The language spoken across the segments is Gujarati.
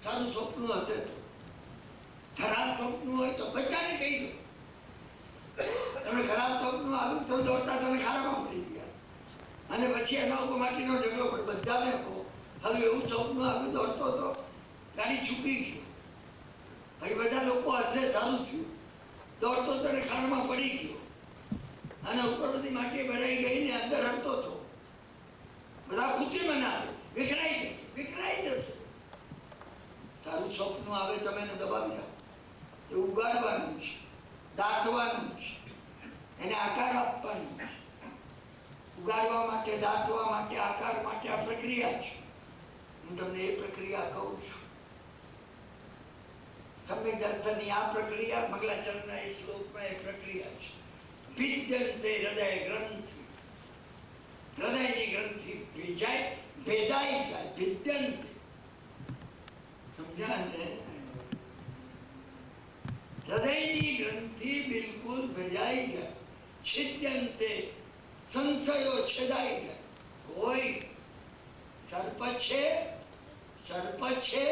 સારું સ્વપ્ન હશે તો. ખરાબ સ્વપ્ન હોય તો બધાને કહી દો. તમે ખરાબ સ્વપ્ન આવ્યું તો દોડતા તમે ખાડામાં પડી ગયા, અને પછી એના ઉપર માટીનો ઢગલો પડે. બધાને કહો હવે એવું સ્વપ્ન આવ્યું દોડતો હતો, ગાડી છૂપી ગયો. પછી બધા લોકો હશે સારું થયું, દોડતો તો ખાડામાં પડી ગયો, અને ઉપર બધી માટી ભરાઈ ગઈ ને અંદર હડતો હતો. બધા ખુશી મનાવે, વિખરાઈ જશે. સારું સ્વપ્ન આવે તમે એને દબાવી રાખો. એ ઉગાડવાનું છે, દાંતવાનું છે, એને આકાર આપવાનો છે. ઉગાડવા માટે, દાંતવા માટે, આકાર માટે આ પ્રક્રિયા છે. હું તમને એ પ્રક્રિયા કહું છું. સમ્યક દર્શનની આ પ્રક્રિયા મંગલાચરણના એ શ્લોકમાં એ પ્રક્રિયા છે. ભિદ્યન્તે હૃદય ગ્રંથિ, હૃદયની ગ્રંથિ ભેદાઈ જાય. ભિદ્યન્તે, સમજ્યા ને? હૃદયની ગ્રંથિ બિલકુલ ભેજાઈ જાય. છિદ્યંતે, સંશયો છેદાઈ જાય. કોઈ સર્પ છે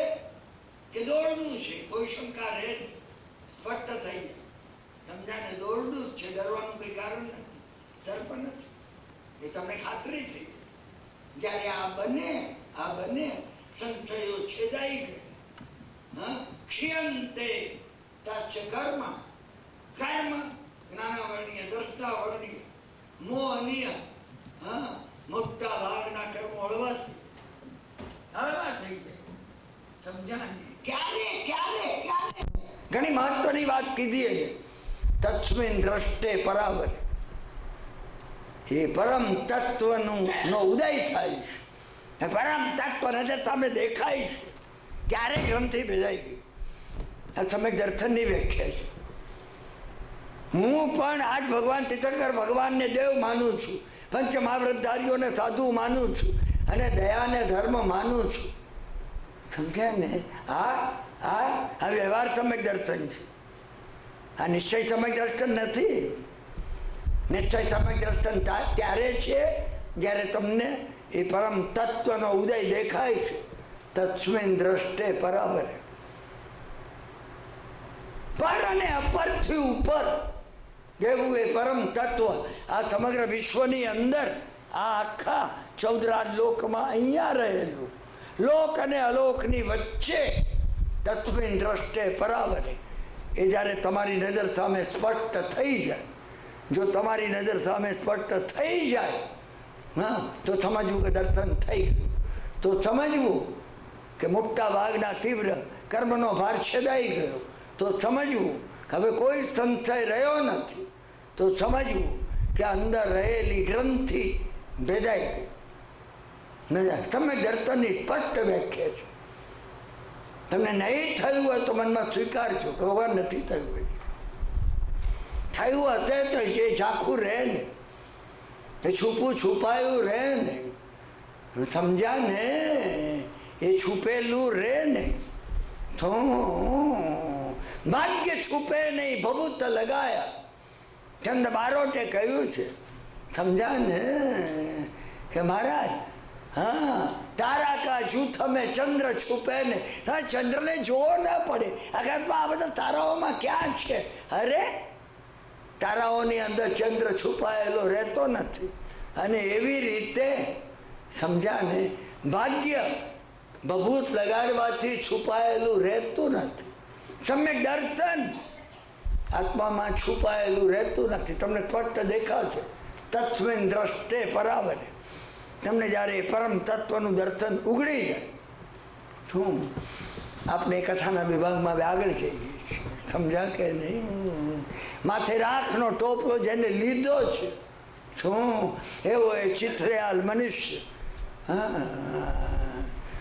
કે દોરડું છે, કોઈ શંકા રહે સ્પષ્ટ થઈ જાય. સમજાને? દોરડું જ છે, ડરવાનું કોઈ કારણ નથી, સર્પ નથી, એ તમને ખાતરી થઈ. જ્યારે આ બને સંશયો છેદાઈ ગયા. ક્ષયંતે કર્મ, જ્ઞાનાવર્ણીય, દ્રષ્ટાવર્ણીય, મોહનીય, મોટા ભાગના કર્મો હળવા થઈ જાય. સમજ્યા? ક્યારે ઘણી મહત્વની વાત કીધી એને. તસ્મિન દ્રષ્ટે પરાવરે, એ પરમ તત્વનું નો ઉદય થાય છે. પરમ તત્વ નજર સામે દેખાય છે ત્યારે ગ્રંથિ ભેજાઈ ગઈ. આ સમ્યક દર્શનની વ્યાખ્યા છે. હું પણ આજ ભગવાન તીર્થંકર ભગવાનને દેવ માનું છું, પંચ મહાવ્રતધારીઓને સાધુ માનું છું, અને દયાને ધર્મ માનું છું. સમજ્યા ને? આ વ્યવહાર સમ્યક દર્શન છે. આ નિશ્ચય સમ્યક દર્શન નથી. નિશ્ચય સમ્યક દર્શન ત્યારે છે જ્યારે તમને એ પરમ તત્વનો ઉદય દેખાય છે. તસ્મિન દ્રષ્ટે પરાવરે, પર અને અપરથી ઉપર જેવું એ પરમ તત્વ આ સમગ્ર વિશ્વની અંદર, આ આખા 14 લોકમાં અહીંયા રહેલું, લોક અને અલોકની વચ્ચે તસ્મિન દ્રષ્ટે પરાવરે, એ જ્યારે તમારી નજર સામે સ્પષ્ટ થઈ જાય. જો તમારી નજર સામે સ્પષ્ટ થઈ જાય તો સમજવું કે દર્શન થઈ ગયું. તો સમજવું કે મોટા ભાગના તીવ્ર કર્મનો ભાર છેદાઈ ગયો. તો સમજવું કે હવે કોઈ સંશય રહ્યો નથી. તો સમજવું કે અંદર રહેલી ગ્રંથિ ભેદાઈ ગઈ. તમે દર્શનની સ્પષ્ટ વ્યાખ્યા છે. તમને નહીં થયું હોય તો મનમાં સ્વીકારજો કે ભગવાન નથી થયું હોય. થયું હશે તો એ ઝાંખું રહે ને, એ છૂપું છુપાયું રહે ને. સમજ્યા ને? એ છુપેલું રહે ને. તો ભાગ્ય છુપે નહીં, ભભૂત લગાયા. ચંદ બારોટે કહ્યું છે. સમજ્યા ને? કે મહારાજ તારા કા જૂથ में ચંદ્ર છુપે ને, ચંદ્રને જોવો ના પડે. આકાશમાં આ બધા તારાઓમાં ક્યાં છે? અરે તારાઓની અંદર ચંદ્ર છુપાયેલો રહેતો નથી. અને એવી રીતે સમજ્યા ને, ભાગ્ય ભભૂત લગાડવાથી છુપાયેલું રહેતું નથી. સમ્યક દર્શન આત્મામાં છુપાયેલું રહેતું નથી. તમને સ્પષ્ટ દેખાશે. તસ્મિન દ્રષ્ટે પરાવરે, તમને જ્યારે પરમ તત્વનું દર્શન ઉઘડી જાય. શું આપણે કથાના વિભાગમાં આગળ જઈએ છીએ. સમજ્યા કે નહીં? માથે રાખનો ટોપલો જેને લીધો છે, શું એવો એ ચિત્રયાલ મનુષ્ય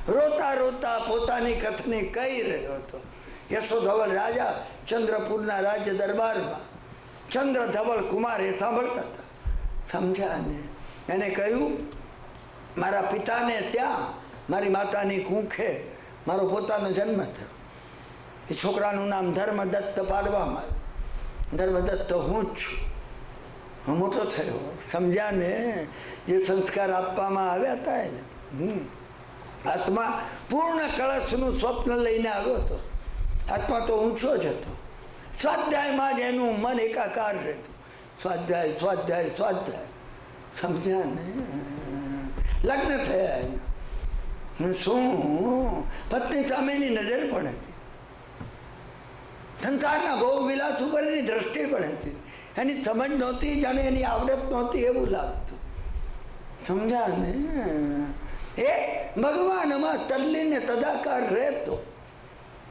રોતા રોતા પોતાની કથની કહી રહ્યો હતો. યશોધવલ રાજા ચંદ્રપુરના રાજ્ય દરબારમાં ચંદ્રધવલ કુમાર એ સાંભળતા હતા. સમજ્યા ને? એને કહ્યું, મારા પિતાને ત્યાં મારી માતાની કુંખે મારો પોતાનો જન્મ થયો. એ છોકરાનું નામ ધર્મદત્ત પાડવામાં આવ્યું. ધર્મદત્ત હું જ છું. હું મોટો થયો. સમજ્યા ને? જે સંસ્કાર આપવામાં આવ્યા હતા એને હાથમાં પૂર્ણ કળશનું સ્વપ્ન લઈને આવ્યો હતો. હાથમાં તો ઊંચો જ હતો. સ્વાધ્યાયમાં જ એનું મન એકાકાર રહેતું. સ્વાધ્યાય સ્વાધ્યાય સ્વાધ્યાય. સમજ્યા ને? લગ્ન થયા એના. શું પત્ની સામેની નજર પણ હતી. સંસારના ભોગ વિલાસ ઉપર એની દ્રષ્ટિ પણ હતી. એની સમજ નહોતી, જાણે એની આવડત નહોતી એવું લાગતું. સમજ્યા ને? એ ભગવાનમાં તલ્લીને તદાકાર રહેતો.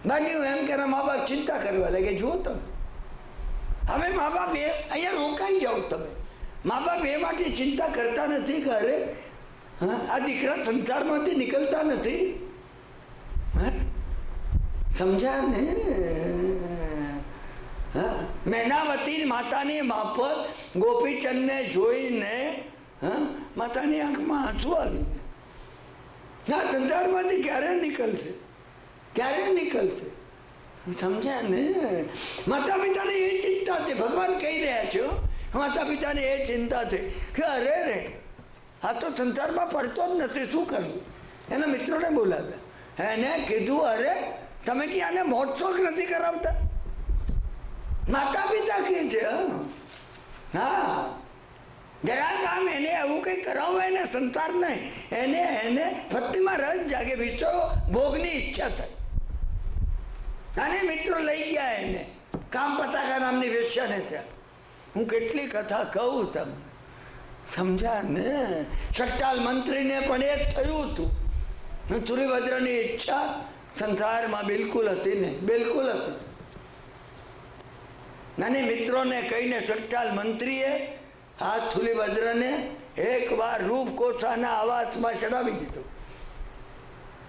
બન્યું એમ કે મા બાપ ચિંતા કરવા લાગે. જુઓ તમે, હવે મા બાપ એ અહીંયા રોકાઈ જાઓ તમે. મા બાપ એ માટે ચિંતા કરતા નથી કે અરે આ દીકરા સંસારમાંથી નીકળતા નથી. સમજ્યા ને? મેનાવતી માતાની માફક ગોપીચંદને જોઈને માતાની આંખમાં આંસુ આવી ગયા. સંસારમાંથી ક્યારે નીકળશે? ક્યારે નીકળશે? સમજ્યા ને? માતા પિતાને એ ચિંતા છે. ભગવાન કહી રહ્યા છો, માતા પિતાને એ ચિંતા છે કે અરે રે આ તો સંસારમાં પડતો જ નથી, શું કરવું? એના મિત્રોને બોલાવ્યા. એને કીધું અરે તમે કે આને મોજશોખ નથી કરાવતા? માતા પિતા કહે છે હા જરા કામ એને એવું કંઈ કરાવવા, એને સંસાર નહીં, એને પત્નીમાં રસ જાગે, વિશ્વ ભોગની ઈચ્છા થઈ. અને મિત્રો લઈ ગયા એને કામ પતાકા નામની વેશ્યાને ત્યાં. હું કેટલી કથા કહું તમને. સમજ્યા ને? સટ્ટાલ મંત્રીને પણ એ જ થયું હતું. તુરીભદ્રની ઈચ્છા સંસારમાં બિલકુલ હતી નહીં, બિલકુલ હતી. અને મિત્રોને કહીને સટ્ટાલ મંત્રીએ આ તુલીભદ્રને એકવાર રૂપ કોસાના આવાસમાં ચડાવી દીધો.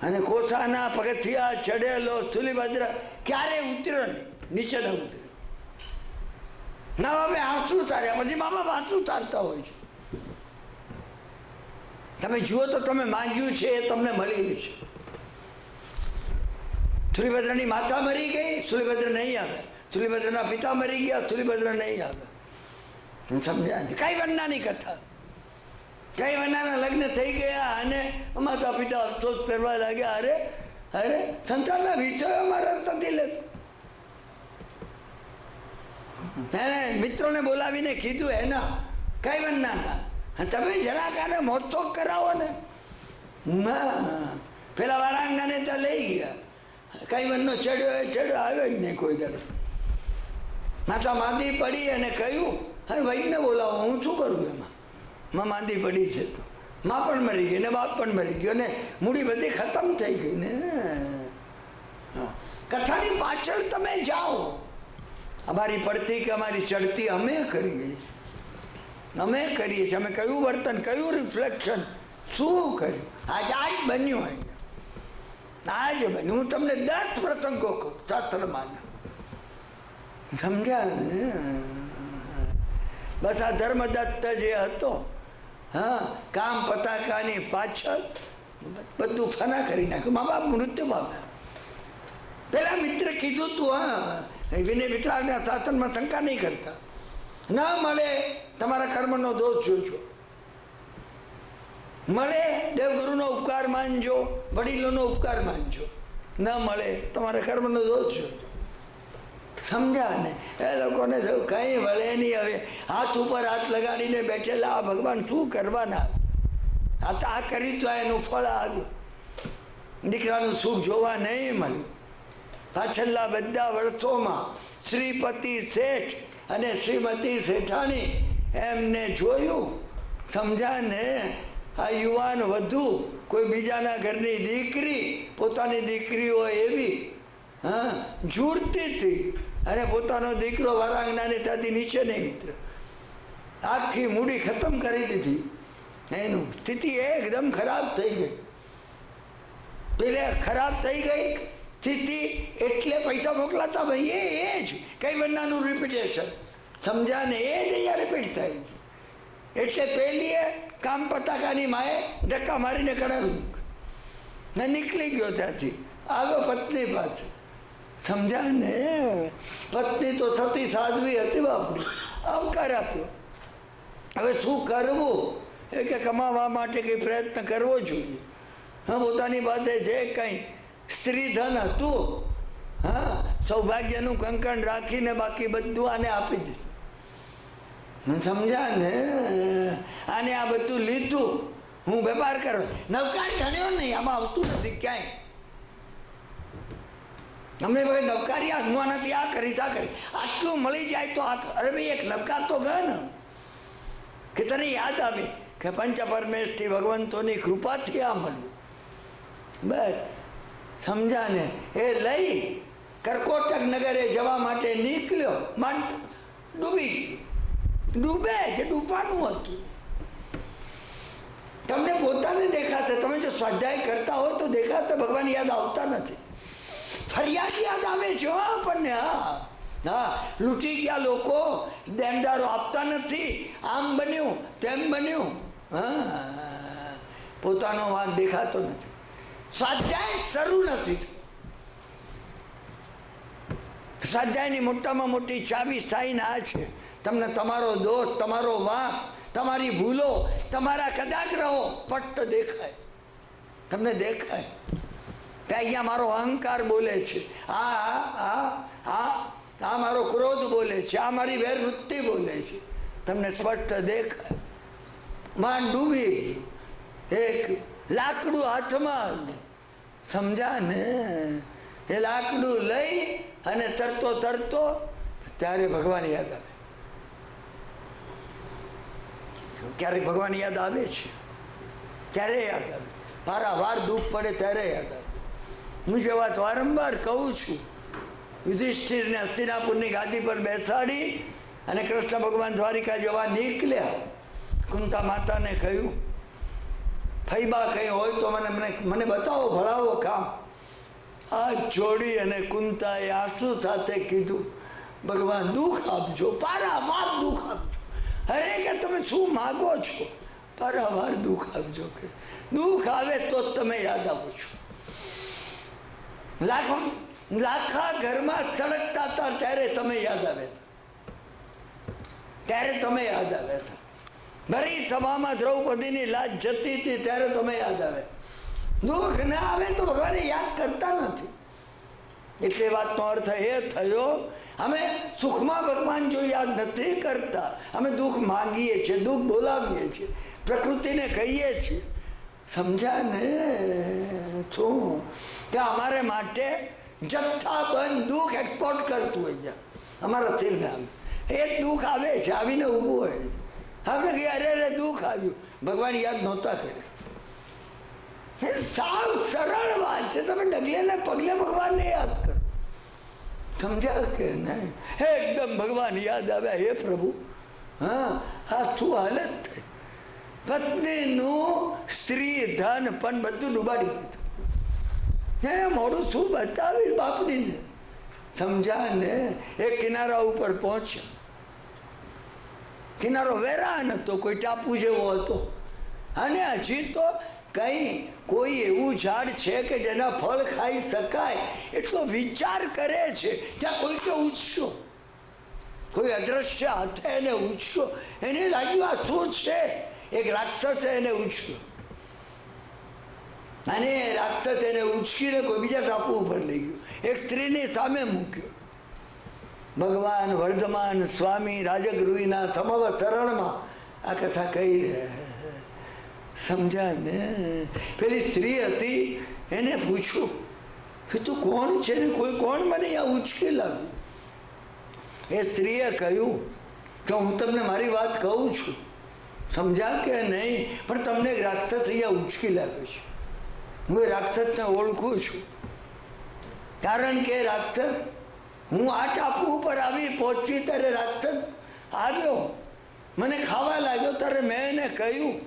અને કોસાના પગથિયા ચડેલો તુલીભદ્ર ક્યારે ઉતર્યો નહીં, નીચે ન ઉતર્યો. ના હવે આંસુ સાર્યા. પછી મા બાપ આંસુ સારતા હોય છે. તમે જુઓ તો તમે માંગ્યું છે એ તમને મળ્યું છે. તુલીભદ્રની માતા મરી ગઈ, તુલીભદ્ર નહીં આવે. તુલીભદ્રના પિતા મરી ગયા, તુલીભદ્ર નહીં આવે. સમજ્યા ને? કઈ વન્નાની કથા. કઈ વન્નાના લગ્ન થઈ ગયા અને માતા પિતા અફસોસ કરવા લાગ્યા. અરે અરે સંતાનના વિષયો મારા નથી લેતો. એને મિત્રોને બોલાવીને કીધું એના કઈ વન્નાના તમે જરાક આને મોજશોખ કરાવો ને. પેલા વારાંગાને ત્યાં લઈ ગયા. કઈ વનનો ચડ્યો એ ચડ્યો, આવ્યો જ નહીં કોઈ દડો. માતા માંદી પડી અને કહ્યું અરે વૈદને બોલાવો, હું શું કરું એમાં? માં માંદી પડી છે તો માં પણ મરી ગઈ ને બાપ પણ મરી ગયો ને મૂડી બધી ખતમ થઈ ગઈ ને. કથાની પાછળ તમે જાઓ. અમારી પડતી કે અમારી ચડતી અમે કરીએ, અમે કરીએ છીએ. અમે કયું વર્તન, કયું રિફ્લેક્શન, શું કર્યું? આજ બન્યું હોય, આજ બન્યું. હું તમને 10 પ્રસંગો કહું શાસ્ત્રમાં. સમજ્યા ને? બસ આ ધર્મદત્ત જે હતો, હા, કામ પતાકાની પાછળ બધું ફના કરી નાખ્યું. મા બાપ મૃત્યુ પામ્યા. પેલા મિત્ર કીધું તું હા વિનય વિતરાગના શાસનમાં શંકા નહીં કરતા. ન મળે તમારા કર્મનો દોષ જોજો, મળે દેવગુરુનો ઉપકાર માનજો, વડીલોનો ઉપકાર માનજો. ન મળે તમારા કર્મનો દોષ જોજો. સમજ્યા ને? એ લોકોને થયું કંઈ વળે નહીં. હવે હાથ ઉપર હાથ લગાડીને બેઠેલા આ ભગવાન શું કરવાના? આ તો આ કરી તો એનું ફળ આવ્યું. દીકરાનું સુખ જોવા નહીં મળ્યું. પાછળના બધા વર્ષોમાં શ્રીપતિ શેઠ અને શ્રીમતી શેઠાણી એમને જોયું. સમજ્યા ને? આ યુવાન વધુ કોઈ બીજાના ઘરની દીકરી પોતાની દીકરી હોય એવી જુડતી હતી અને પોતાનો દીકરો વરાંગનાને ત્યાંથી નીચે નહીં ઉતર્યો. આખી મૂડી ખતમ કરી દીધી. એનું સ્થિતિ એકદમ ખરાબ થઈ ગઈ. પેલે ખરાબ થઈ ગઈ સ્થિતિ એટલે પૈસા મોકલાતા ભાઈ એ જ કઈ બન્નાનું રિપીટેશન. સમજ્યા ને? એ જ અહીંયા રિપીટ થાય છે. એટલે પેલીએ કામ પતાકાની માએ ધક્કા મારીને કડાવી ને નીકળી ગયો ત્યાંથી. આવ્યો પત્ની પાસે. સમજ્યા ને? પત્ની તો સતી સાધવી હતી બાપડી, આવકાર આપ્યો. હવે શું કરવું? એ કે કમાવા માટે કંઈ પ્રયત્ન કરવો જોઈએ. હા, પોતાની પાસે જે કંઈ સ્ત્રી ધન હતું, હા, સૌભાગ્યનું કંકણ રાખીને બાકી બધું આને આપી દીધું. સમજ્યા ને? આને આ બધું લીધું, હું વેપાર કરો, નવકાર ગણ્યો નહીં, આમાં આવતું નથી ક્યાંય. અમને ભાઈ નવકારી આગમાં નથી, આ કરી આ કરી, આટલું મળી જાય તો આ. અરે ભાઈ એક નવકાર તો ગણ કે તને યાદ આવે કે પંચ પરમેશથી ભગવંતોની કૃપાથી આ મળ્યું. બસ સમજા ને? એ લઈ કરકોટક નગરે જવા માટે નીકળ્યો, ડૂબી ગયો. ડૂબે જે ડૂબવાનું હતું. તમને પોતાને દેખાતા, તમે જો સ્વાધ્યાય કરતા હો તો દેખાતા ભગવાન યાદ આવતા નથી. ફરિયાદ યાદ આવે છે આપણને. હા હા, લૂંટી ગયા લોકો, દેણદારો આપતા નથી, આમ બન્યું તેમ બન્યું. હા, પોતાનો વાંક દેખાતો નથી. સ્વાધ્યાય શરૂ નથી. સ્વાધ્યાયની મોટામાં મોટી ચાવી સાઈન આ છે. તમને તમારો દોષ, તમારો વાંક, તમારી ભૂલો, તમારા કદાચ રહો પટ્ટ દેખાય. તમને દેખાય કે અહીંયા મારો અહંકાર બોલે છે, આ મારો ક્રોધ બોલે છે, આ મારી વેરવૃત્તિ બોલે છે. તમને સ્પષ્ટ દેખાય. માન ડૂબી ગયું, એક લાકડું હાથમાં. સમજા ને? એ લાકડું લઈ અને તરતો તરતો ત્યારે ભગવાન યાદ આવે. ક્યારેક ભગવાન યાદ આવે છે, ત્યારે યાદ આવે. પારાવાર દુઃખ પડે ત્યારે યાદ આવે. હું જે વાત વારંવાર કહું છું, યુધિષ્ઠિરને હસ્તિનાપુરની ગાદી પર બેસાડી અને કૃષ્ણ ભગવાન દ્વારિકા જવા નીકળ્યા. કુંતા માતાને કહ્યું, ફૈબા કંઈ હોય તો મને બતાવો, ભણાવો કામ. આ જોડી અને કુંતાએ આંસુ સાથે કીધું, ભગવાન દુઃખ આપજો, પારાવાર દુઃખ આપજો. અરે કે તમે શું માગો છો? પારાવાર દુઃખ આપજો. કે દુઃખ આવે તો જ તમે યાદ આપો છો. લાખા ઘરમાં સળગતા હતા ત્યારે તમે યાદ આવે, ત્યારે તમે યાદ આવે. ભરી સભામાં દ્રૌપદીની લાજ જતી હતી ત્યારે તમે યાદ આવે. દુઃખ ના આવે તો ભગવાને યાદ કરતા નથી. એટલે વાતનો અર્થ એ થયો, અમે સુખમાં ભગવાન જો યાદ નથી કરતા, અમે દુઃખ માંગીએ છીએ, દુઃખ બોલાવીએ છીએ, પ્રકૃતિને કહીએ છીએ. સમજ્યા ને? શું કે અમારે માટે જથ્થાબંધ દુઃખ એક્સપોર્ટ કરતું હોય છે અમારા શરીરને. આવે એક દુઃખ આવે છે, આવીને ઊભું હોય છે. આપણે કહીએ અરે દુઃખ આવ્યું, ભગવાન યાદ નહોતા કરે. સાવ સરળ વાત છે. તમે ડગલે ને પગલે ભગવાનને યાદ કરો. સમજ્યા કે નહીં? એકદમ ભગવાન યાદ આવ્યા. હે પ્રભુ, હા, આ શું હાલત થઈ. પત્નીનું, સ્ત્રી, ધન પણ બધું ડૂબાડી દીધું. એને મોડું શું બતાવી બાપડીને. સમજા ને? એક કિનારા ઉપર પહોંચ્યો. કિનારો વેરાન હતો, કોઈ ટાપુ જેવો હતો. અને હજી તો કંઈ કોઈ એવું ઝાડ છે કે જેના ફળ ખાઈ શકાય એટલો વિચાર કરે છે. ત્યાં કોઈ કે ઉચક્યો, કોઈ અદ્રશ્ય હાથે એને ઉચક્યો. એને લાગ્યું આ શું છે? એક રાક્ષસે એને ઉચક્યો અને રાક્ષસ એને ઉચકીને કોઈ બીજા ટાપુ ઉપર લઈ ગયો. એક સ્ત્રીની સામે મૂક્યો. ભગવાન વર્ધમાન સ્વામી રાજગૃહના સમવતરણમાં આ કથા કહી રહ્યા. સમજા ને? પેલી સ્ત્રી હતી, એને પૂછ્યું કે તું કોણ છે ને કોઈ કોણ મને આ ઉચકી લાગ્યું? એ સ્ત્રીએ કહ્યું કે હું તમને મારી વાત કહું છું, સમજા કે નહીં? પણ તમને એક રાક્ષસ અહીંયા ઉચકી લાગે છે. હું એ રાક્ષસને ઓળખું છું, કારણ કે રાક્ષસ, હું આ ટાપુ ઉપર આવી પહોંચી ત્યારે રાક્ષસ આવ્યો, મને ખાવા લાગ્યો. ત્યારે મેં એને કહ્યું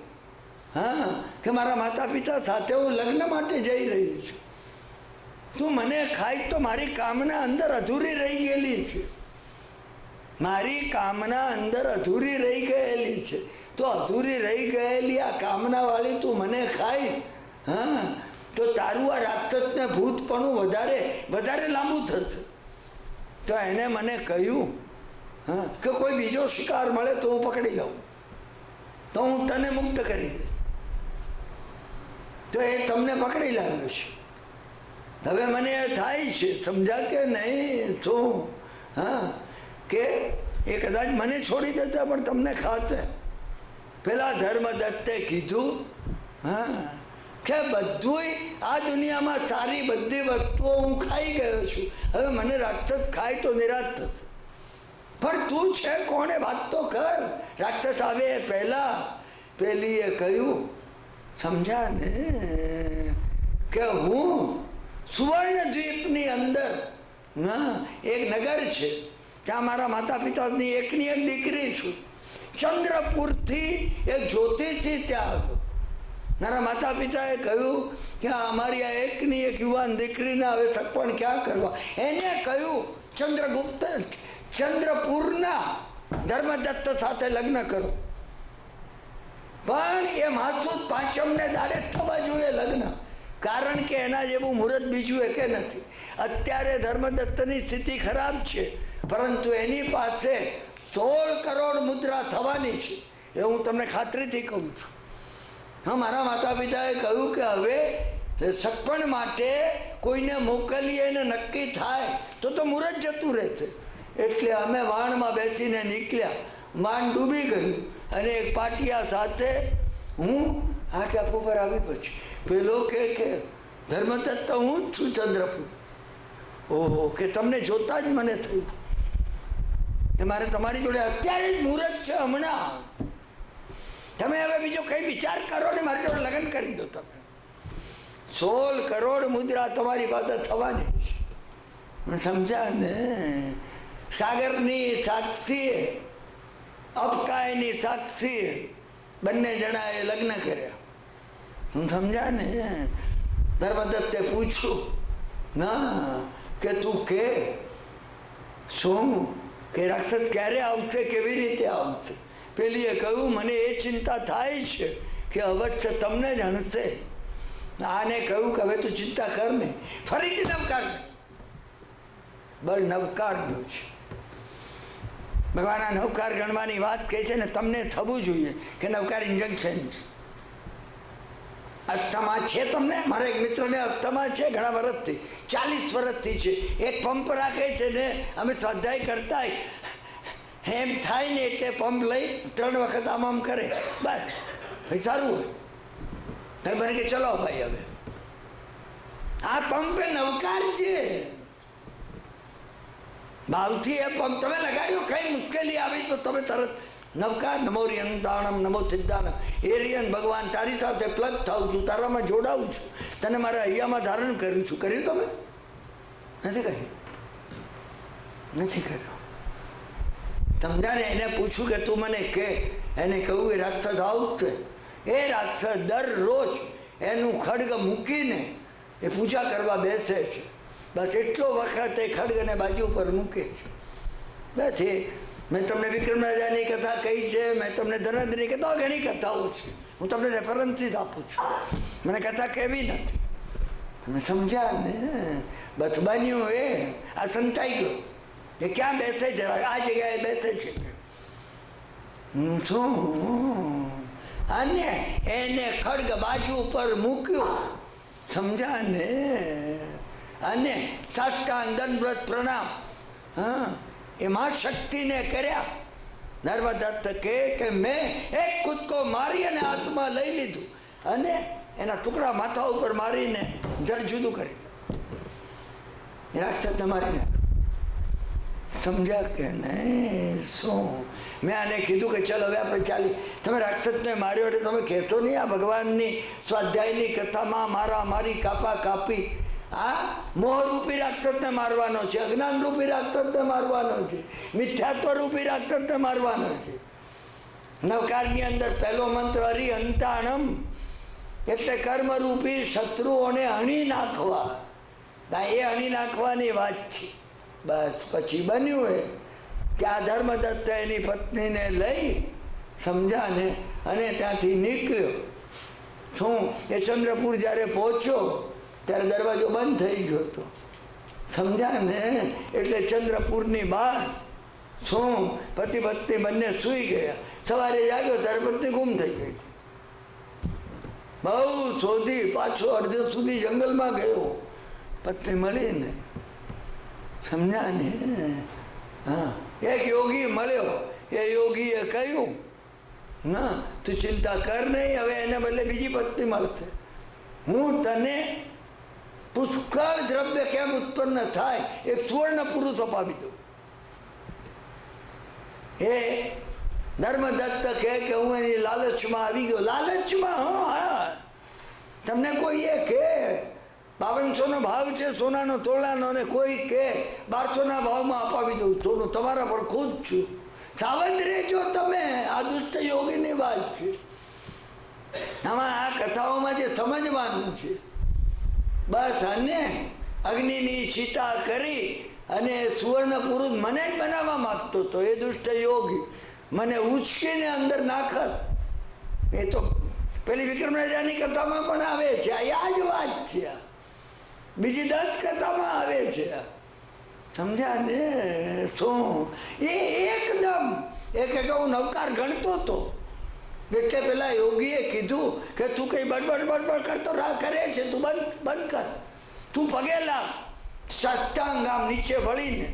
હા કે મારા માતા પિતા સાથે હું લગ્ન માટે જઈ રહી છું. તું મને ખાઈ તો મારી કામના અંદર અધૂરી રહી ગયેલી છે. મારી કામના અંદર અધૂરી રહી ગયેલી છે. તો અધૂરી રહી ગયેલી આ કામનાવાળી તું મને ખાઈ, હા, તો તારું આ રાક્ષસને ભૂતપણું વધારે લાંબુ થશે. તો એને મને કહ્યું હા કે કોઈ બીજો શિકાર મળે તો હું પકડી લઉં, તો હું તને મુક્ત કરી દઈશ. તો એ તમને પકડી લાવ્યો છે. હવે મને થાય છે, સમજા કે નહીં? શું? હા, કે એ કદાચ મને છોડી દેતા પણ તમને ખાતે. પેલા ધર્મદત્તે કીધું, હા, કે બધું આ દુનિયામાં સારી બધી વસ્તુઓ હું ખાઈ ગયો છું, હવે મને રાક્ષસ ખાય તો નિરાશ થશે. પણ તું છે કોણે? વાત તો કર. રાક્ષસ આવે પહેલા પેલીએ કહ્યું, સમજ્યા ને, કે હું સુવર્ણ દ્વીપની અંદર, હા, એક નગર છે, ત્યાં મારા માતા પિતાની એકની એક દીકરી છું. ચંદ્રપુરથી એક જ્યોતિષી ત્યાં આવ્યો. મારા માતા પિતાએ કહ્યું કે અમારી આ એકની એક યુવાન દીકરીને હવે સગપણ ક્યાં કરવા. એને કહ્યું ચંદ્રગુપ્ત ચંદ્રપુરના ધર્મદત્ત સાથે લગ્ન કરો. પણ એ માથું પાંચમને દાડે થવા જોઈએ લગ્ન, કારણ કે એના જેવું મુહૂર્ત બીજું એકે નથી. અત્યારે ધર્મદત્તની સ્થિતિ ખરાબ છે, પરંતુ એની પાસે 16 કરોડ મુદ્રા થવાની છે, એ હું તમને ખાતરીથી કહું છું. હા, મારા માતા પિતાએ કહ્યું કે હવે સગપણ માટે કોઈને મોકલીએ ને નક્કી થાય તો મુહૂર્ત જતું રહેશે. એટલે અમે વાણમાં બેસીને નીકળ્યા. વાણ ડૂબી ગયું અને એક પાટિયા સાથે હું આ ટાપુ પર આવી પછી. પેલો કે ધર્મદત્ત હું જ છું ચંદ્રપુર. ઓહો, કે તમને જોતા જ મને થયું કે મારે તમારી જોડે અત્યારે જ મુહૂર્ત છે, હમણાં. તમે હવે બીજો કઈ વિચાર કરો ને મારી જોડે લગ્ન કરી દો. તમે 16 કરોડ મુદ્રા તમારી પાસે થવાની છે, સમજ્યા ને? સાગરની સાક્ષીએ, અપકાયની સાક્ષીએ બંને જણાએ લગ્ન કર્યા. હું સમજ્યા ને? ધર્મદત્તે પૂછ્યું, ના, કે તું કે શું, કે રાક્ષસ ક્યારે આવશે, કેવી રીતે આવશે? પેલીએ કહ્યું, મને એ ચિંતા થાય છે કે અવશ્ય તમને જાણશે. આને કહ્યું કે હવે તું ચિંતા કર ને. ફરીથી નવકાર, બળ નવકારનું છે. ભગવાન આ નવકાર ગણવાની વાત કહે છે ને, તમને થવું જોઈએ કે નવકાર ઇન્જેક્શન છે. અસ્થમા છે તમને? મારા એક મિત્રને અસ્થમા છે ઘણા વર્ષથી, 40 વર્ષથી છે. એક પંપ રાખે છે ને, અમે સ્વાધ્યાય કરતા એમ થાય ને એટલે પંપ લઈ 3 વખત આમ કરે, બસ ભાઈ સારું હોય. ભાઈ મને કે ચલો ભાઈ, હવે આ પંપ એ નવકાર છે. ભાવથી એ પંપ તમે લગાડ્યો, કઈ મુશ્કેલી આવી તો તમે તરત નવકાર. નમો રિયંતાણમ નમો સિદ્ધાન. એ રિયન ભગવાન, તારી સાથે પ્લગ થાઉં છું, તારામાં જોડાવું છું, તને મારા હૈયામાં ધારણ કર્યું છું. કર્યું તમે? નથી કર્યું? નથી કર્યું. સમજા ને? એને પૂછ્યું કે તું મને કે. એને કહ્યું એ રાક્ષસ આવશે. એ રાક્ષસ દરરોજ એનું ખડગ મૂકીને એ પૂજા કરવા બેસે છે. બસ એટલો વખત એ ખડગને બાજુ પર મૂકે છે. બસ એ મેં તમને વિક્રમ રાજાની કથા કહી છે, મેં તમને ધનંદની કથા, ઘણી કથાઓ છે, હું તમને રેફરન્સીસ આપું છું. મને કથા કહેવી નથી. તમે સમજ્યા ને? બસ બન્યું એ આ સંતાઈ ગયો કે ક્યાં બેસે છે, આ જગ્યાએ બેસે છે. શું? અને એને ખડગ બાજુ પર મૂક્યું, સમજ્યા ને? અને સાષ્ટાંગ દંડવત પ્રણામ, હા, એ મા શક્તિને કર્યા. ધર્મદત્ત કે મેં એક કૂદકો મારી અને હાથમાં લઈ લીધું અને એના ટુકડા માથા ઉપર મારીને જડ જુદું કરી. રાક્ષસને મારીને. સમજ્યા કે નહીં? શું? મેં આને કીધું કે ચાલ હવે આપણે ચાલી. તમે રાક્ષસને માર્યો એટલે તમે કહેતો નહીં આ ભગવાનની સ્વાધ્યાયની કથામાં મારા મારી કાપા કાપી. આ મોહરૂપી રાક્ષસને મારવાનો છે, અજ્ઞાન રૂપી રાક્ષસને મારવાનો છે, મિથ્યાત્વ રૂપી રાક્ષસને મારવાનો છે. નવકારની અંદર પહેલો મંત્ર હરિહંતાણમ, એટલે કર્મરૂપી શત્રુઓને હણી નાખવા. એ હણી નાખવાની વાત છે. બસ પછી બન્યું એ કે આ ધર્મદત્ત એની પત્નીને લઈ, સમજા ને, અને ત્યાંથી નીકળ્યો. શું? એ ચંદ્રપુર જ્યારે પહોંચ્યો ત્યારે દરવાજો બંધ થઈ ગયો હતો, સમજ્યા ને? એટલે ચંદ્રપુરની બહાર શું પતિ પત્ની બંને સૂઈ ગયા. સવારે જાગ્યો ત્યારે પત્ની ગુમ થઈ ગઈ હતી. બહુ શોધી પાછો અડધે સુધી જંગલમાં ગયો, પત્ની મળી ને, સમજ્યા ને? હા, એક યોગી મળ્યો. એ યોગીએ કહ્યું, ના તું ચિંતા કર નહીં, હવે એને બદલે બીજી પત્ની મળશે. હું તને પુષ્કળ દ્રવ્ય કેમ ઉત્પન્ન થાય એક સુવર્ણ પુરુષ અપાવી દઉં. એ ધર્મદત્ત કહે કે હું એની લાલચમાં આવી ગયો. લાલચમાં? હા, તમને કોઈ એ કે 5200 નો ભાવ છે સોનાનો તોલાનો, ને કોઈ કે 1200 ના ભાવમાં અપાવી દઉં સોનું. તમારા પર ખુદ છું. સાવધ રહેજો તમે, આ દુષ્ટ યોગીની વાત છે. આમાં આ કથાઓમાં જે સમજવાનું છે બસ. અને અગ્નિની ચિતા કરી અને સુવર્ણ પુરુષ મને જ બનાવવા માંગતો હતો એ દુષ્ટ યોગી. મને ઉચકીને અંદર નાખત. એ તો પેલી વિક્રમ રાજાની કથામાં પણ આવે છે. આ જ વાત છે. બીજી 10 કથામાં આવે છે. સમજ્યા ને? શું એ એકદમ એ કે હું નવકાર ગણતો હતો એટલે પેલા યોગીએ કીધું કે તું કઈ બડબડ કરતો કરે છે, તું બંધ કર, તું પગે લાગ સાષ્ટાંગ આમ નીચે વળીને.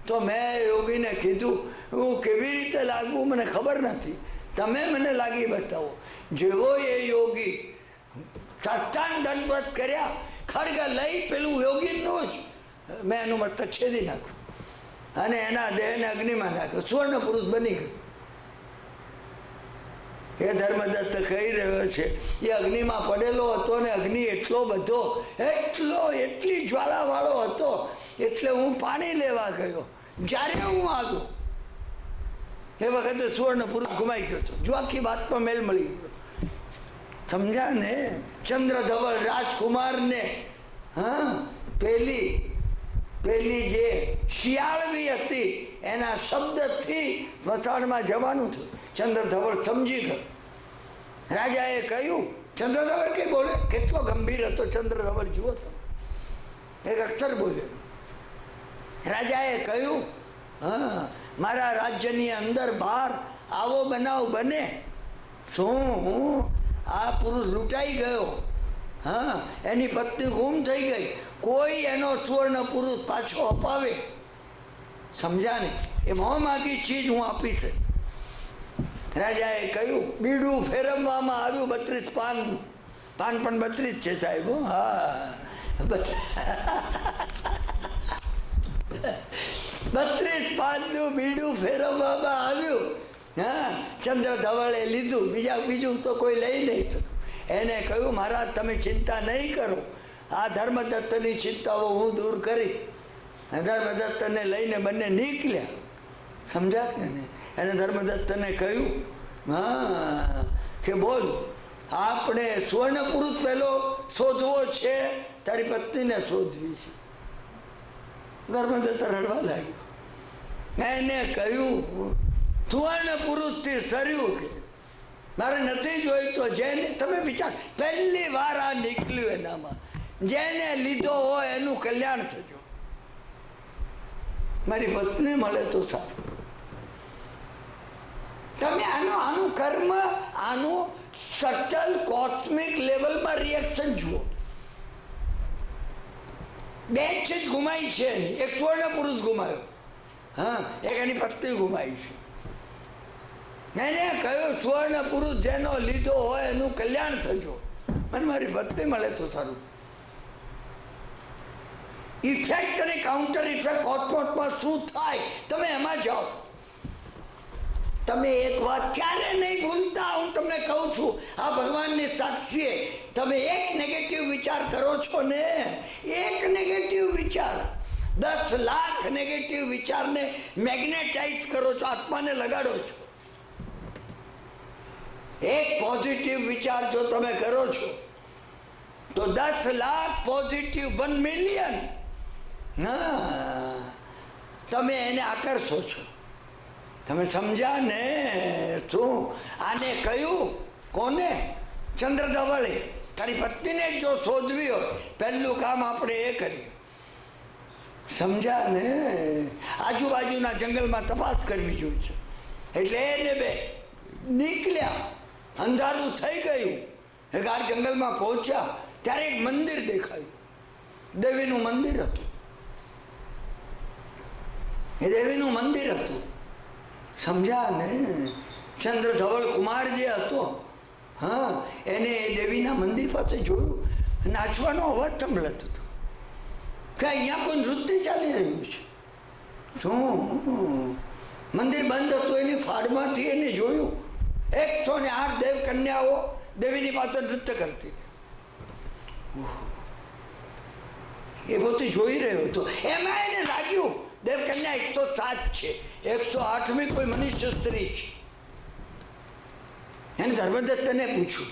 તો મેં યોગીને કીધું હું કેવી રીતે લાગવું મને ખબર નથી, તમે મને લાગી બતાવો. જેવો એ યોગી સાષ્ટાંગ દંડવત કર્યા, ખડગ લઈ પેલું યોગીનું જ મેં એનું મસ્તક છેદી નાખ્યું અને એના દેહને અગ્નિમાં નાખ્યો. સુવર્ણ પુરુષ બની ગયું. એ ધર્મદત્ત કહી રહ્યો છે એ અગ્નિમાં પડેલો હતો ને અગ્નિ એટલો બધો એટલી જ્વાળાવાળો હતો એટલે હું પાણી લેવા ગયો. જ્યારે હું આવ્યો એ વખતે સુવર્ણ પુરુષ ગુમાઈ ગયો હતો. જો આખી વાતમાં મેલ મળી ગયો. સમજ્યા ને? ચંદ્રધવલ રાજકુમારને હા પેલી જે શિયાળવી હતી એના શબ્દથી મથાણમાં જવાનું થયું. ચંદ્રધવલ સમજી ગયો. રાજાએ કહ્યું, ચંદ્રધવલ કઈ બોલે, કેટલો ગંભીર હતો ચંદ્રધવલ, જુઓ તો એક અક્ષર બોલ્યો. રાજાએ કહ્યું, હા મારા રાજ્યની અંદર બહાર આવો બનાવ બને. શું આ પુરુષ લૂંટાઈ ગયો, હા એની પત્ની ગુમ થઈ ગઈ, કોઈ એનો સુવર્ણ પુરુષ પાછો અપાવે. સમજ્યા ને? એ મોં માગી ચીજ હું આપીશ. રાજાએ કહ્યું, બીડું ફેરવવામાં આવ્યું 32 પાનનું. પાન પણ 32 છે સાહેબ. હા 32 પાનનું બીડું ફેરવવામાં આવ્યું. હા ચંદ્રધવળે લીધું, બીજું તો કોઈ લઈ નહીં શકું. એને કહ્યું, મહારાજ તમે ચિંતા નહીં કરો, આ ધર્મદત્તની ચિંતાઓ હું દૂર કરી. ધર્મદત્તને લઈને બંને નીકળ્યા. સમજ્યા કે નહીં? એને ધર્મદત્તને કહ્યું, હા કે બોલ, આપણે સુવર્ણ પુરુષ પહેલો શોધવો છે, તારી પત્નીને શોધવી છે. ધર્મદત્ત રડવા લાગ્યો. એને કહ્યું, સુવર્ણ પુરુષથી સર્યું કે મારે નથી જોઈ. તો જેને તમે વિચાર, પહેલી વાર આ નીકળ્યું એનામાં, જેને લીધો હોય એનું કલ્યાણ થજો. મારી પત્ની મળે તો સારું. તમે આનું કર્મ, આનું સટલ કોસ્મિક લેવલમાં રિએક્શન જુઓ. 2 ચીજ ગુમાઈ છે એની. એક સુવર્ણ પુરુષ ગુમાયો, હા એક એની પત્ની ગુમાઈ છે. એને કહ્યું, સુવર્ણ પુરુષ જેનો લીધો હોય એનું કલ્યાણ થજો, અને મારી પત્ની મળે તો સારું. ઇફેક્ટ અને કાઉન્ટર ઇફેક્ટ કોસ્મોસમાં શું થાય તમે એમાં જાઓ. તમે એક વાત ક્યારે નહીં ભૂલતા, હું તમને કહું છું, આ ભગવાનની સાક્ષીએ તમે એક નેગેટિવ વિચાર કરો છો ને, એક નેગેટિવ વિચાર 10 લાખ નેગેટિવ વિચારને મેગ્નેટાઇઝ કરો છો, આત્માને લગાડો છો. એક પોઝિટિવ વિચાર જો તમે કરો છો તો 10 લાખ પોઝિટિવ 1 મિલિયન તમે એને આકર્ષો છો. તમે સમજ્યા ને? શું આને કહ્યું? કોને? ચંદ્રધવળે. તારી પત્નીને જો શોધવી હોય પહેલું કામ આપણે એ કર્યું. સમજ્યા ને? આજુબાજુના જંગલમાં તપાસ કરવી જોઈએ છે. એટલે એને બે નીકળ્યા. અંધારું થઈ ગયું એ ગાઢ જંગલમાં પહોંચ્યા ત્યારે એક મંદિર દેખાયું. દેવીનું મંદિર હતું. એ દેવીનું મંદિર હતું. સમજ્યા ને? ચંદ્રધવલ કુમાર જે હતો, હા, એને એ દેવીના મંદિર પાસે જોયું. નાચવાનો અવાજ સંભળાતો હતો કે અહીંયા કોઈ નૃત્ય ચાલી રહ્યું છે. શું? મંદિર બંધ હતું. એની ફાળમાંથી એને જોયું 108 દેવ કન્યાઓ દેવીની પાસે નૃત્ય કરતી. એ પોતે જોઈ રહ્યો હતો. એમાં એને લાગ્યું દેવકન્યા 107 છે, 108મી કોઈ મનુષ્ય સ્ત્રી છે. એને ધર્મદત્તને પૂછ્યું,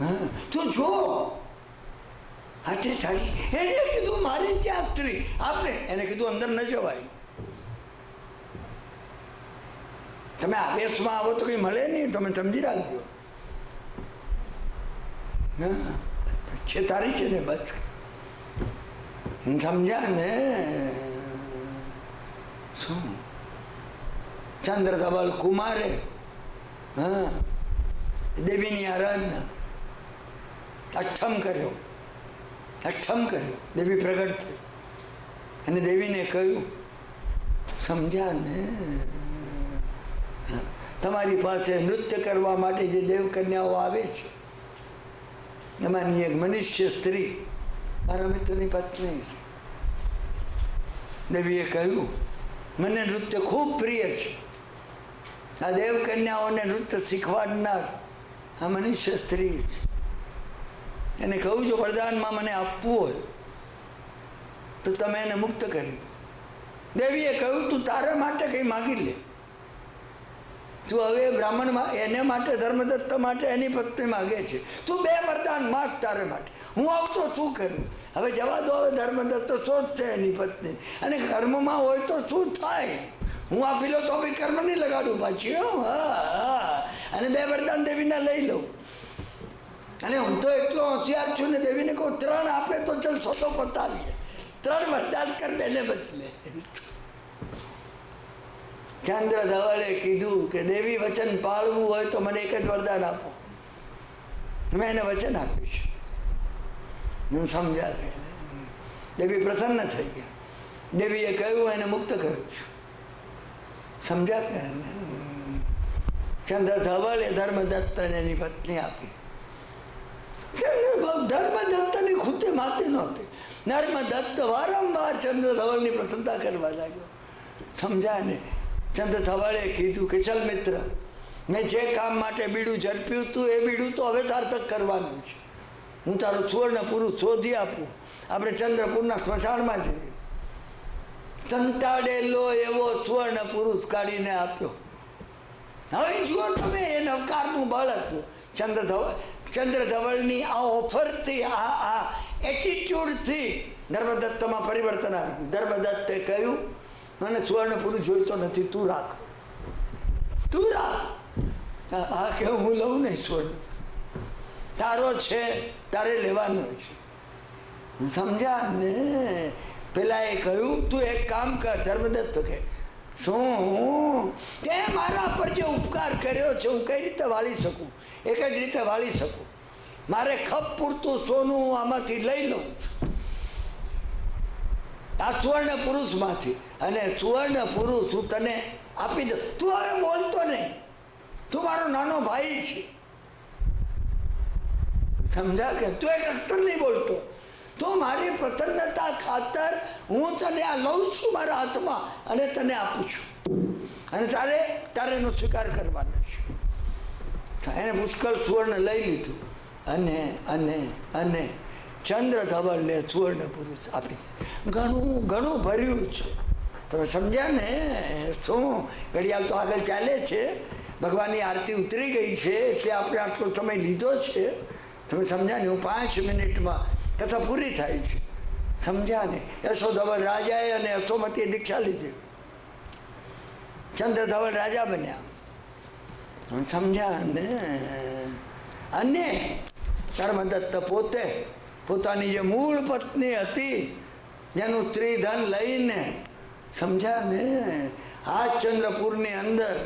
હા તું જો આ સ્ત્રી થાળી. એને કીધું મારી ત્યાં સ્ત્રી. આપણે એને કીધું અંદર ન જવાય. તમે આવેશમાં આવો તો કંઈ મળે નહીં. તમે સમજી રાખજો. હા છે તારી છે ને બસ. સમજ્યા ને? શું? ચંદ્રધવલ કુમારે હા દેવીની આરાધના અષ્ટમ કર્યો. દેવી પ્રગટ થઈ અને દેવીને કહ્યું, સમજ્યા ને? તમારી પાસે નૃત્ય કરવા માટે જે દેવકન્યાઓ આવે છે એમાંની એક મનુષ્ય સ્ત્રી મારા મિત્રની પત્ની. દેવીએ કહ્યું, મને નૃત્ય ખૂબ પ્રિય છે. આ દેવકન્યાઓને નૃત્ય શીખવાડનાર આ મનુષ્ય સ્ત્રી છે. એને કહું જો વરદાનમાં મને આપવું હોય તો તમે એને મુક્ત કરી દો. દેવીએ કહ્યું, તું તારા માટે કંઈ માગી લે. તું હવે બ્રાહ્મણમાં એને માટે ધર્મદત્ત માટે એની પત્ની માગે છે. તું 2 વરદાન માગ તારે માટે. હું આવું તો શું કરું? હવે જવા દો. હવે ધર્મદત્ત શોધશે એની પત્ની અને કર્મમાં હોય તો શું થાય? હું આ ફિલોસોફી કર્મ નહીં લગાડું પાછી. હા અને 2 વરદાન દેવીના લઈ લઉં. અને હું તો એટલો હોશિયાર છું ને દેવીને કહું 3 આપે તો ચલ સોતો પતાવીએ. 3 વરદાન કર દેને બદલે. ચંદ્રધવલે કીધું કે દેવી વચન પાળવું હોય તો મને એક જ વરદાન આપો. મેં એને વચન આપ્યું છે. હું સમજ્યા. દેવી પ્રસન્ન થઈ ગયા. દેવીએ કહ્યું એને મુક્ત કરું છું. સમજ્યા કે? ચંદ્રધવલે ધર્મદત્તને એની પત્ની આપી. ધર્મદત્તની ખુદે માતી નહોતી. ધર્મદત્ત વારંવાર ચંદ્રધવલની પ્રસન્નતા કરવા લાગ્યો. સમજ્યા ને? ચંદ્રધવલે કીધું કે ચલ મિત્ર, મેં જે કામ માટે બીડું ઝડપ્યું હતું એ બીડું તો હવે સાર્થક કરવાનું છે. હું તારો સુવર્ણ પુરુષ શોધી આપું. આપણે ચંદ્રપુરના સ્મશાનમાં જઈએ. સંતાડેલો એવો સુવર્ણ પુરુષ કાઢીને આપ્યો. હવે જુઓ તમે, એ નવકારનું બળ હતું. ચંદ્રધવલની આ ઓફરથી, આ એટીટ્યુડથી ધર્મદત્તમાં પરિવર્તન આવ્યું. ધર્મદત્તે કહ્યું, મને સુવર્ણ પુરુષ જોઈતો નથી, તું રાખ. હા કે હું લઉં નહીં સુવર્ણ. તારો છે તારે લેવાનો છે. સમજ્યા ને? પેલા એ કહ્યું, તું એક કામ કર. ધર્મદત્ત કે શું? તે મારા પર જે ઉપકાર કર્યો છે હું કઈ રીતે વાળી શકું? એક જ રીતે વાળી શકું. મારે ખપ પૂરતું સોનું હું આમાંથી લઈ લઉં છું, આ સુવર્ણ પુરુષમાંથી. અને સુવર્ણ પુરુષ હું તને આપી દઉં. તું હવે બોલતો નહીં. તું મારો નાનો ભાઈ છે. સમજા કે? તું એક અક્ષર નહીં બોલતો. તો મારી પ્રસન્નતા ખાતર હું તને આ લઉં છું મારા હાથમાં અને તને આપું છું. અને તારે એનો સ્વીકાર કરવાનો છે. એને પુષ્કળ સુવર્ણ લઈ લીધું અને ચંદ્રધવલને સુવર્ણ પુરુષ આપી. ઘણું ભર્યું છે. તમે સમજ્યા ને? શું? ઘડિયાળ તો આગળ ચાલે છે. ભગવાનની આરતી ઉતરી ગઈ છે એટલે આપણે આટલો સમય લીધો છે. તમે સમજ્યા ને? હું 5 મિનિટમાં કથા પૂરી થાય છે. સમજ્યા ને? યશોધવલ રાજાએ અને યશોમતીએ દીક્ષા લીધી. ચંદ્રધવલ રાજા બન્યા. સમજ્યા ને? અને ધર્મદત્ત પોતે પોતાની જે મૂળ પત્ની હતી જેનું સ્ત્રીધન લઈને, સમજ્યા ને, આ ચંદ્રપુરની અંદર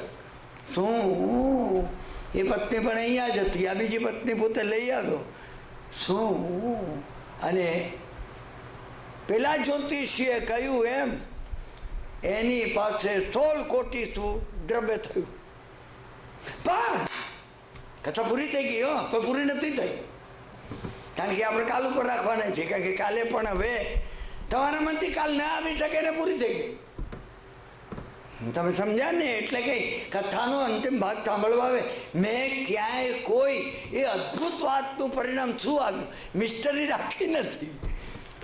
શું એ પત્ની પણ અહીંયા જ હતી, આ બીજી પત્ની પોતે લઈ આવ્યો. શું? અને પેલા જ્યોતિષીએ કહ્યું એમ એની પાસે 16 કોટી દ્રવ્ય થયું. પણ કથા પૂરી થઈ ગઈ, પણ પૂરી નથી થઈ. કારણ કે આપણે કાલ ઉપર રાખવાના છે, કારણ કે કાલે પણ હવે તમારા મનથી કાલ ના આવી શકે ને પૂરી થઈ ગઈ. તમે સમજ્યા ને? એટલે કે કથાનો અંતિમ ભાગ સાંભળવા આવે. મેં ક્યાંય કોઈ એ અદ્ભુત વાતનું પરિણામ શું આવ્યું મિસ્ટરી રાખી નથી.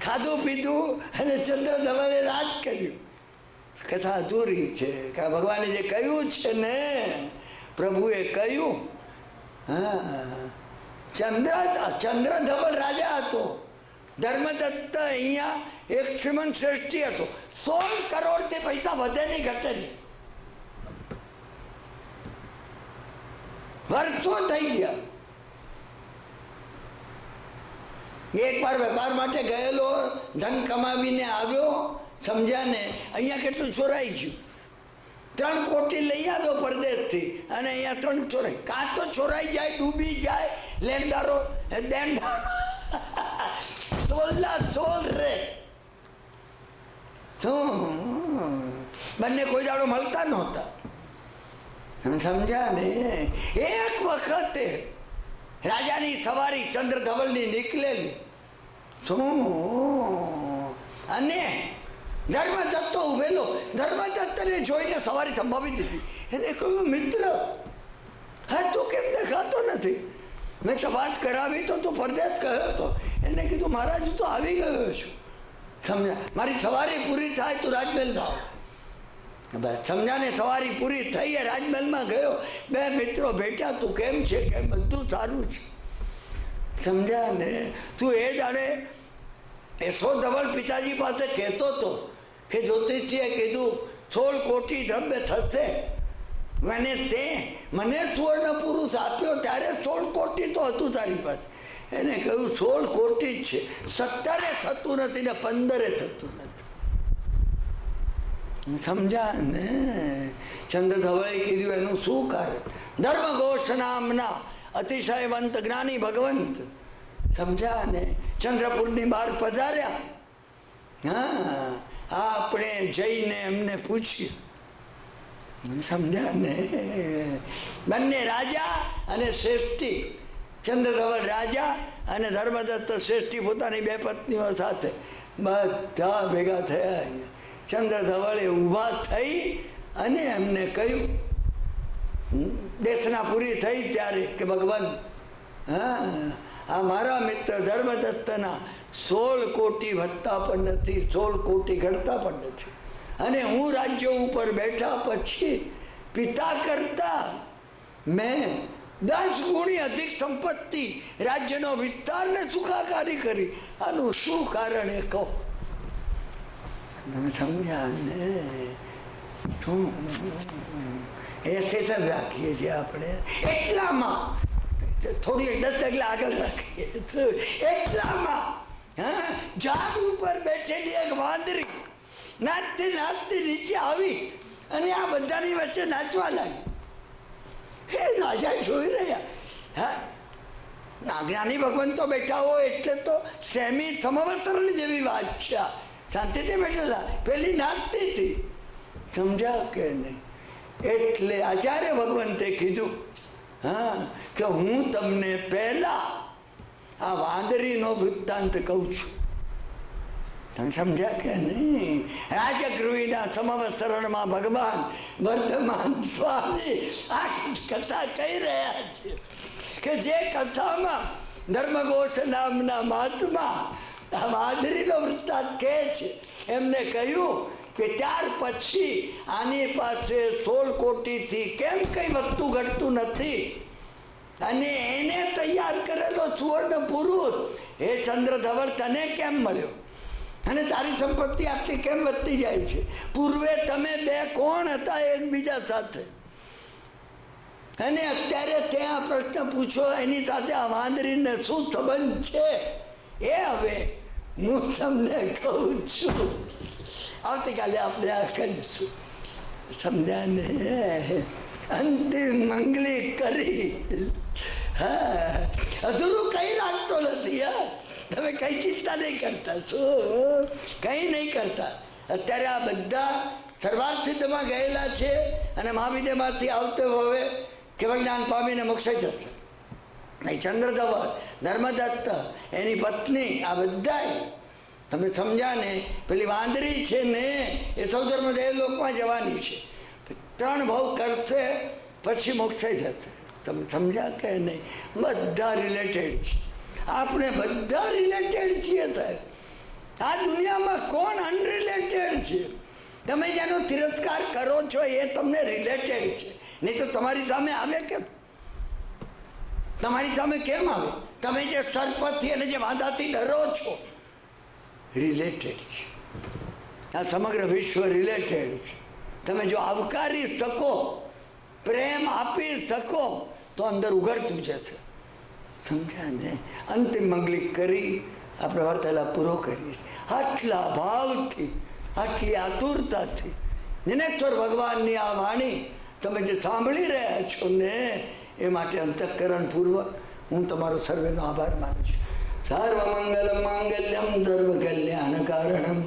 ખાધું પીધું અને ચંદ્ર ધવલે રાજ કર્યું. કથા અધૂરી છે. ભગવાને જે કહ્યું છે ને, પ્રભુએ કહ્યું, હા, ચંદ્ર ધવલ રાજા હતો, ધર્મદત્ત અહીંયા એક શ્રીમંત શ્રેષ્ઠી હતો. 16 કરોડથી પૈસા વધે નહીં, ઘટે નહીં. વર્ષો થઈ ગયા. એક વાર વેપાર માટે ગયેલો, ધન કમાવીને આવ્યો, સમજ્યા ને? અહીંયા કેટલું ચોરાઈ ગયું. 3 કોટી લઈ આવ્યો પરદેશથી, અને અહીંયા 3 ચોરાઈ. કાં તો ચોરાઈ જાય, ડૂબી જાય, લેણદારો દેણદારો 16 રે. બંને કોઈ દાડો મળતા નહોતા. સમજ્યા ને? એક વખતે રાજાની સવારી ચંદ્ર ધવલની નીકળેલી. શું? અને ધર્મદત્તો ઉભેલો. ધર્મદત્તને જોઈને સવારી સંભાવી દીધી. એને કહ્યું, મિત્ર, હા તું કેમ દેખાતો નથી? મેં તપાસ કરાવી તો તું પરદેશ ગયો હતો. એને કીધું, મહારાજ હું તો આવી ગયો છું. સમજ્યા? મારી સવારી પૂરી થાય તું રાજમહેલમાં આવ. બસ સમજ્યા ને? સવારી પૂરી થઈ, રાજમહેલમાં ગયો, 2 મિત્રો ભેટ્યા. તું કેમ છે? કેમ? બધું સારું છે. સમજ્યા ને? તું એ જાણે એસો ધવલ પિતાજી પાસે કહેતો હતો કે જ્યોતિષીએ કીધું 16 કોટી દ્રવ્ય થશે, મને સુવર્ણ પુરુષ આપ્યો ત્યારે 16 કોટી તો હતું તારી પાસે. એને કહ્યું 16 કોટી જ છે, 17 થતું નથી ને 15 થતું નથી. સમજ્યા ને? ચંદ્ર ધવલે કીધું એનું શું કારણ? ધર્મઘોષ નામના અતિશયવંત જ્ઞાની ભગવંત, સમજ્યા ને, ચંદ્રપુરની બહાર પધાર્યા. હા, આપણે જઈને એમને પૂછ્યું. સમજ્યા ને? બંને રાજા અને શ્રેષ્ઠી, ચંદ્રધવલ રાજા અને ધર્મદત્ત શ્રેષ્ઠી પોતાની 2 પત્નીઓ સાથે બધા ભેગા થયા. ચંદ્રધવલે ઊભા થઈ અને એમને કહ્યું, દેશના પૂરી થઈ ત્યારે કે ભગવાન, હા, આ મારા મિત્ર ધર્મદત્તના 16 કોટી વધતા પણ નથી, 16 કોટી ઘટતા પણ નથી. અને હું રાજ્ય ઉપર બેઠા પછી પિતા કરતા મેં 10 ગુણી અધિક સંપત્તિ, રાજ્યનો વિસ્તારને સુખાકારી કરી. આનું શું કારણ એ કહો? તમે સમજ્યા ને? શું એ સ્ટેશન રાખીએ છીએ આપણે, એટલામાં થોડી 10 ડગલા આગળ રાખીએ. એટલામાં હા, ઝાડ ઉપર બેઠેલી એક વાંદરી નાચતી નાચતી નીચે આવી અને આ બધાની વચ્ચે નાચવા લાગી. હે રાજા જોઈ રહ્યા. હા, જ્ઞાની ભગવાન તો બેઠા હોય એટલે તો સેમી સમવસ્ત્રણ જેવી વાત છે. શાંતિથી બેઠેલા, પેલી નાચતી હતી. સમજ્યા કે નહીં? એટલે આચાર્ય ભગવંતે કીધું, હા, કે હું તમને પહેલા આ વાંદરીનો વૃત્તાંત કહું છું. તમે સમજ્યા કે નહીં? રાજગૃહિના સમવસ્ત્રણમાં ભગવાન વર્ધમાન સ્વામી આ કથા કહી રહ્યા છે કે જે કથામાં ધર્મઘોષ નામના મહાત્મા આ વાંદરીનો વૃત્તાંત કહે છે. એમને કહ્યું કે ત્યાર પછી આની પાસે 16 કોટીથી કેમ કંઈ વધતું ઘટતું નથી, અને એને તૈયાર કરેલો સુવર્ણ પુરુષ એ ચંદ્ર ધવલ તને કેમ મળ્યો, અને તારી સંપત્તિ આટલી કેમ વધતી જાય છે? પૂર્વે તમે 2 કોણ હતા એકબીજા સાથે, અને અત્યારે ત્યાં પ્રશ્ન પૂછો એની સાથે આ વાંદરીને શું સંબંધ છે? એ હવે હું તમને કહું છું. આવતીકાલે આપણે આ કરીશું. સમજ્યા ને? અંતિમ મંગલી કરી. હા, અધૂરું કંઈ રાખતો નથી. હા, તમે કઈ ચિંતા નહીં કરતા. શું કંઈ નહીં કરતા. અત્યારે આ બધા સર્વાર્થિતમાં ગયેલા છે અને મહાવિદ્યમાંથી આવતો હવે કેવળ જ્ઞાન પામીને મોક્ષ જશે. નહીં ચંદ્રધવલ, ધર્મદત્ત, એની પત્ની, આ બધાય તમે સમજ્યા ને. પેલી વાંદરી છે ને એ સૌધર્મ દેહ લોકમાં જવાની છે. 3 ભાવ કરશે પછી મોક્ષ જશે. તમે સમજ્યા કે નહીં? બધા રિલેટેડ છે. આપણે બધા રિલેટેડ છીએ. આ દુનિયામાં કોણ અનરિલેટેડ છે? તમે જેનો તિરસ્કાર કરો છો એ તમને રિલેટેડ છે. નહીં તો તમારી સામે આવે કેમ? તમારી સામે કેમ આવે? તમે જે સર્પથી અને જે વાંદાથી ડરો છો રિલેટેડ છે. આ સમગ્ર વિશ્વ રિલેટેડ છે. તમે જો આવકારી શકો, પ્રેમ આપી શકો તો અંદર ઉઘડતું જશે. સમજ્યા ને? અંતિમ મંગલિક કરી આપણે વાર્તાલાપ પૂરો કરીએ. આટલા ભાવથી, આટલી આતુરતાથી જ્ઞાનેશ્વર ભગવાનની આ વાણી તમે જે સાંભળી રહ્યા છો ને એ માટે અંતઃકરણપૂર્વક હું તમારો સર્વેનો આભાર માનું છું. સર્વમંગલ માંગલ્યમ સર્વ કલ્યાણ કારણમ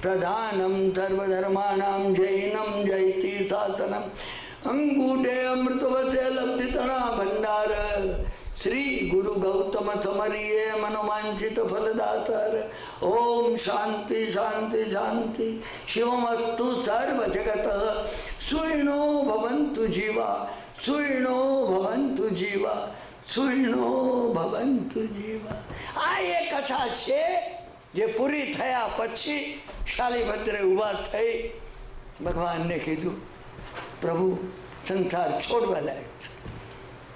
પ્રધાનમ સર્વધર્માણામ જૈનમ જયતિ શાસનમ અંગૂઠે અમૃતવસે લબ્ધિતણા ભંડાર શ્રી ગુરુ ગૌતમ સમરીએ મનોવાંછિત ફલદાતર. ઓમ શાંતિ શાંતિ શાંતિ. શિવમસ્તુ સર્વ જગત સુઈણો ભવંતુ જીવા, સુઈણો ભવંતુ જીવા, સુઈણો ભવંતુ જીવા. આ એ કથા છે જે પૂરી થયા પછી શાલિભદ્રે ઊભા થઈ ભગવાનને કીધું, પ્રભુ સંસાર છોડવા લાયક છે,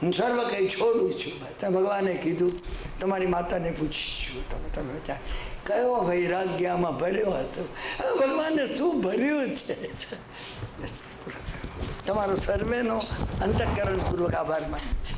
હું સર્વ કંઈ છોડું છું. ભગવાને કીધું તમારી માતાને પૂછીશું તમે કયો વૈરાગ્યમાં ભર્યો હતો. ભગવાનને શું ભર્યું છે? તમારો સર્વેનો અંતઃકરણપૂર્વક આભાર માનું છું.